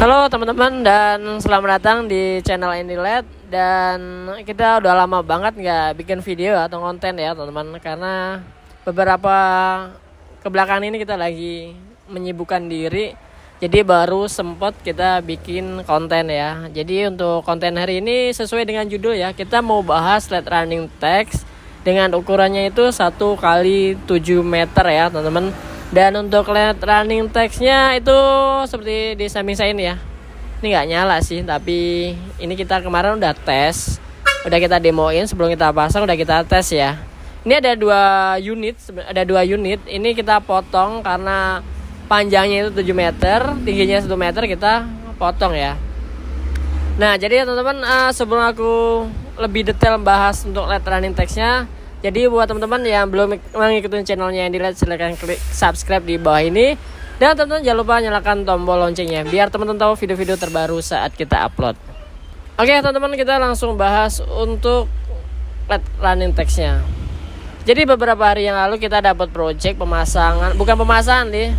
Halo teman-teman dan selamat datang di channel Indiled. Dan kita udah lama banget nggak bikin video atau konten ya teman-teman, karena beberapa kebelakangan ini kita lagi menyibukkan diri. Jadi baru sempet kita bikin konten ya. Jadi untuk konten hari ini sesuai dengan judul ya, kita mau bahas LED running text dengan ukurannya itu 1x7 meter ya teman-teman. Dan untuk LED running textnya itu seperti di samping saya ini ya. Ini nggak nyala sih, tapi ini kita kemarin udah tes, udah kita demoin sebelum kita pasang, udah kita tes ya. Ini ada dua unit, Ini kita potong karena panjangnya itu 7 meter, tingginya 1 meter, kita potong ya. Nah jadi teman-teman, sebelum aku lebih detail bahas untuk LED running textnya, jadi buat teman-teman yang belum mengikuti channelnya Indiled, silahkan klik subscribe di bawah ini. Dan teman-teman jangan lupa nyalakan tombol loncengnya biar teman-teman tahu video-video terbaru saat kita upload. Oke teman-teman, kita langsung bahas untuk LED running textnya. Jadi beberapa hari yang lalu kita dapat project pemasangan, bukan pemasangan nih.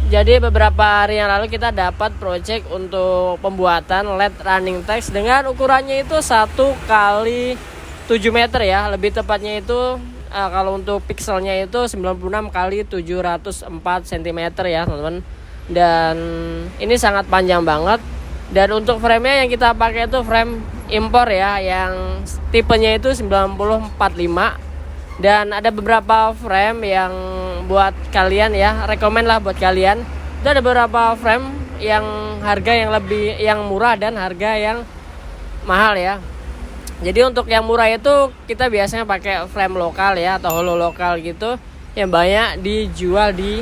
Jadi beberapa hari yang lalu kita dapat project untuk pembuatan LED running text dengan ukurannya itu 1x7 meter ya. Lebih tepatnya itu kalau untuk pixelnya itu 96x704 cm ya teman-teman. Dan ini sangat panjang banget. Dan untuk frame-nya yang kita pakai itu frame impor ya, yang tipenya itu 9045. Dan ada beberapa frame yang buat kalian ya, rekomen lah buat kalian. Itu ada beberapa frame yang harga yang murah dan harga yang mahal ya. Jadi untuk yang murah itu kita biasanya pakai frame lokal ya, atau holo lokal gitu, yang banyak dijual di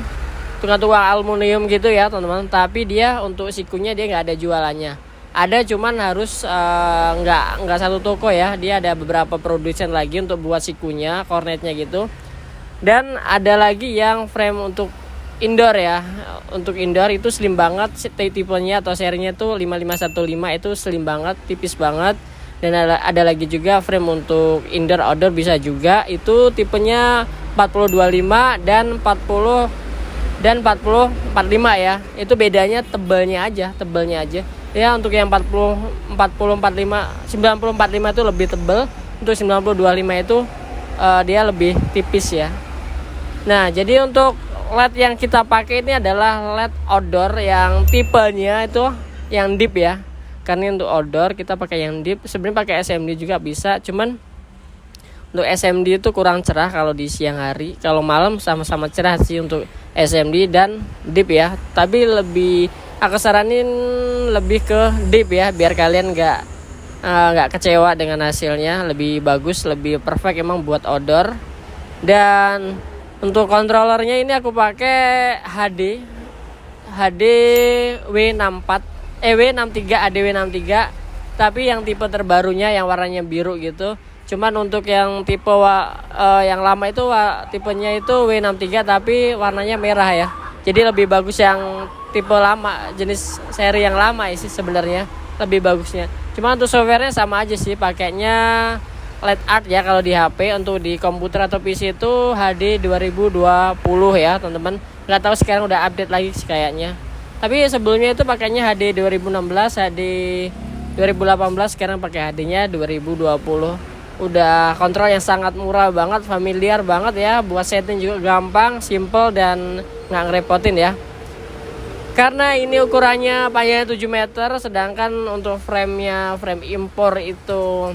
tukang-tukang aluminium gitu ya teman-teman. Tapi dia untuk sikunya dia nggak ada jualannya. Ada, cuman harus nggak satu toko ya. Dia ada beberapa produsen lagi untuk buat sikunya, kornetnya gitu. Dan ada lagi yang frame untuk indoor ya. Untuk indoor itu slim banget, tipenya atau serinya tuh 5515, itu slim banget, tipis banget. Dan ada lagi juga frame untuk indoor outdoor bisa juga, itu tipenya 4025 dan 40 dan 4045 ya. Itu bedanya tebelnya aja ya. Untuk yang 40 45 9045 itu lebih tebel, untuk 9025 itu dia lebih tipis ya. Nah jadi untuk LED yang kita pakai ini adalah LED outdoor yang tipenya itu yang deep ya. Karena untuk outdoor kita pakai yang deep. Sebenarnya pakai SMD juga bisa, cuman untuk SMD itu kurang cerah kalau di siang hari. Kalau malam sama-sama cerah sih untuk SMD dan deep ya. Tapi aku saranin lebih ke deep ya, biar kalian nggak kecewa dengan hasilnya. Lebih bagus, lebih perfect emang buat outdoor. Dan untuk controllernya ini aku pakai HD W63 ADW63, tapi yang tipe terbarunya yang warnanya biru gitu. Cuman untuk yang tipe yang lama itu tipenya itu W63 tapi warnanya merah ya. Jadi lebih bagus yang tipe lama, jenis seri yang lama sih sebenarnya lebih bagusnya. Cuma untuk softwarenya sama aja sih, pakainya LED art ya kalau di HP. Untuk di komputer atau PC itu HD 2020 ya teman-teman. Nggak tahu sekarang udah update lagi sih kayaknya. Tapi sebelumnya itu pakainya HD 2016, HD 2018, sekarang pakai HD-nya 2020. Udah kontrol yang sangat murah banget, familiar banget ya. Buat setting juga gampang, simple, dan nggak ngerepotin ya. Karena ini ukurannya panjangnya 7 meter, sedangkan untuk frame impor itu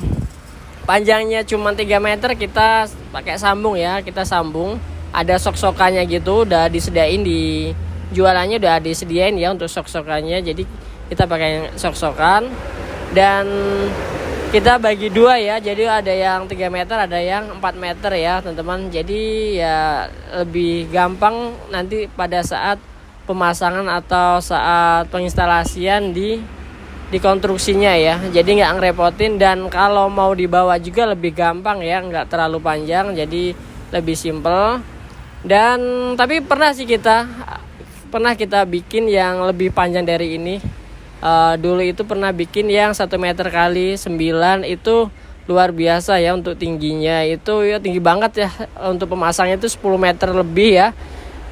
panjangnya cuma 3 meter, kita pakai sambung ya. Kita sambung, ada sok-sokannya gitu, udah disediain jualannya udah disediain ya untuk sok-sokannya. Jadi kita pakai sok-sokan dan kita bagi dua ya. Jadi ada yang 3 meter, ada yang 4 meter ya teman-teman. Jadi ya lebih gampang nanti pada saat pemasangan atau saat penginstalasian di konstruksinya ya. Jadi nggak ngerepotin, dan kalau mau dibawa juga lebih gampang ya, nggak terlalu panjang, jadi lebih simple. Dan tapi pernah kita bikin yang lebih panjang dari ini. Dulu itu pernah bikin yang 1 meter kali 9, itu luar biasa ya. Untuk tingginya itu ya tinggi banget ya. Untuk pemasangnya itu 10 meter lebih ya.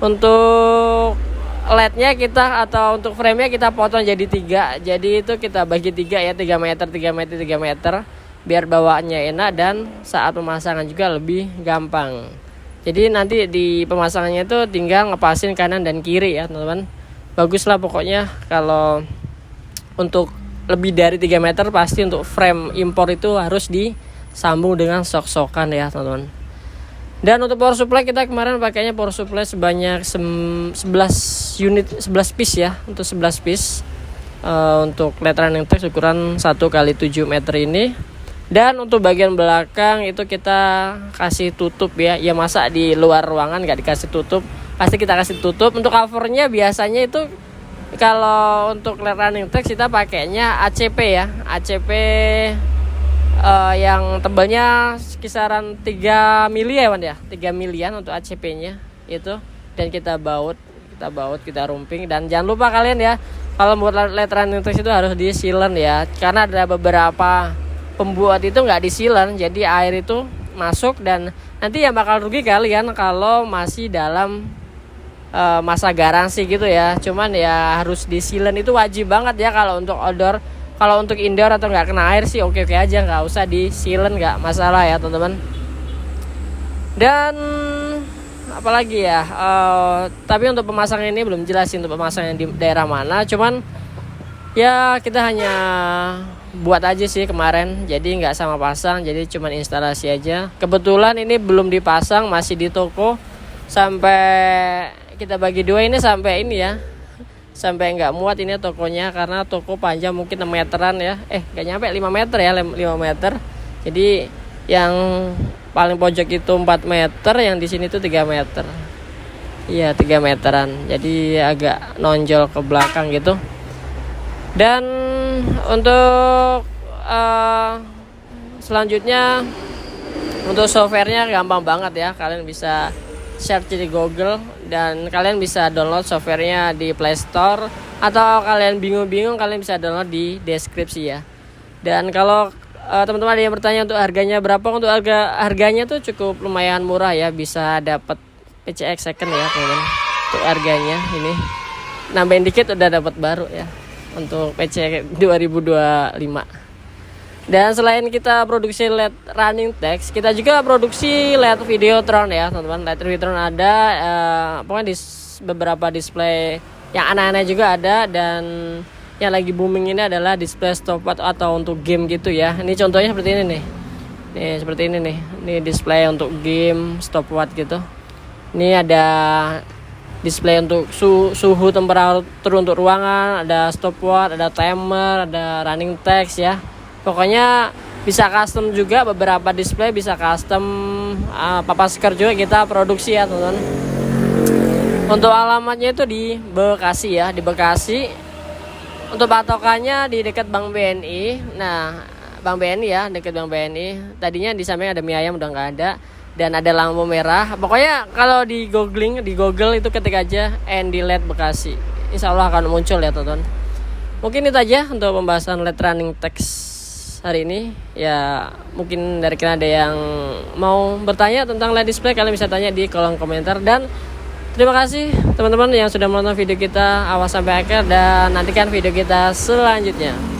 Untuk LED-nya kita atau untuk frame-nya kita potong jadi 3. Jadi itu kita bagi 3 ya, 3 meter, 3 meter, 3 meter, biar bawaannya enak dan saat pemasangan juga lebih gampang. Jadi nanti di pemasangannya itu tinggal ngepasin kanan dan kiri ya teman-teman. Bagus lah pokoknya. Kalau untuk lebih dari 3 meter pasti untuk frame impor itu harus disambung dengan sok-sokan ya teman-teman. Dan untuk power supply kita kemarin pakainya power supply sebanyak 11 unit, 11 piece ya, untuk 11 piece. Untuk LED running text ukuran 1x7 meter ini. Dan untuk bagian belakang itu kita kasih tutup ya. Ya masa di luar ruangan nggak dikasih tutup, pasti kita kasih tutup. Untuk covernya biasanya itu kalau untuk LED running text kita pakainya ACP ya, ACP yang tebalnya kisaran 3 mili ya Wan ya, 3 milian untuk ACP-nya itu. Dan kita baut, kita rumping. Dan jangan lupa kalian ya, kalau buat LED running text itu harus di sealant ya, karena ada beberapa pembuat itu nggak di sealant, jadi air itu masuk dan nanti yang bakal rugi kalian kalau masih dalam masa garansi gitu ya. Cuman ya harus di sealant, itu wajib banget ya kalau untuk outdoor. Kalau untuk indoor atau nggak kena air sih oke-oke aja, nggak usah di sealant, nggak masalah ya teman-teman. Dan apalagi ya, tapi untuk pemasangan ini belum jelasin untuk pemasangan di daerah mana. Cuman ya kita hanya buat aja sih kemarin, jadi nggak sama pasang, jadi cuman instalasi aja. Kebetulan ini belum dipasang, masih di toko. Sampai kita bagi 2 ini sampai ini ya, sampai nggak muat ini tokonya, karena toko panjang mungkin 6 meteran ya, nggak nyampe 5 meter ya, 5 meter. Jadi yang paling pojok itu 4 meter, yang di sini tuh 3 meter. Iya 3 meteran, jadi agak nonjol ke belakang gitu. Dan untuk selanjutnya untuk softwarenya gampang banget ya, kalian bisa search di Google dan kalian bisa download softwarenya di Play Store, atau kalian bingung-bingung kalian bisa download di deskripsi ya. Dan kalau teman-teman ada yang bertanya untuk harganya berapa, untuk harganya tuh cukup lumayan murah ya, bisa dapat PCX second ya teman-teman. Untuk harganya ini nambahin dikit udah dapat baru ya untuk PCX 2025. Dan selain kita produksi LED running text, kita juga produksi LED Videotron ya teman-teman. LED Videotron ada, pokoknya di beberapa display yang aneh-aneh juga ada. Dan yang lagi booming ini adalah display stopwatch atau untuk game gitu ya. Ini contohnya seperti ini nih. Nih seperti ini nih. Ini display untuk game stopwatch gitu. Ini ada display untuk suhu temperatur untuk ruangan, ada stopwatch, ada timer, ada running text ya. Pokoknya bisa custom juga, beberapa display bisa custom, papan stiker juga kita produksi ya teman-teman. Untuk alamatnya itu di Bekasi ya, di Bekasi. Untuk patokannya di dekat Bank BNI. Nah, Bank BNI ya, dekat Bank BNI. Tadinya di samping ada mie ayam, udah nggak ada. Dan ada lampu merah. Pokoknya kalau di Google itu ketik aja Andy LED Bekasi. Insya Allah akan muncul ya teman-teman. Mungkin itu aja untuk pembahasan LED running text hari ini ya. Mungkin dari kalian ada yang mau bertanya tentang LED display, kalian bisa tanya di kolom komentar. Dan terima kasih teman-teman yang sudah menonton video kita awal sampai akhir, dan nantikan video kita selanjutnya.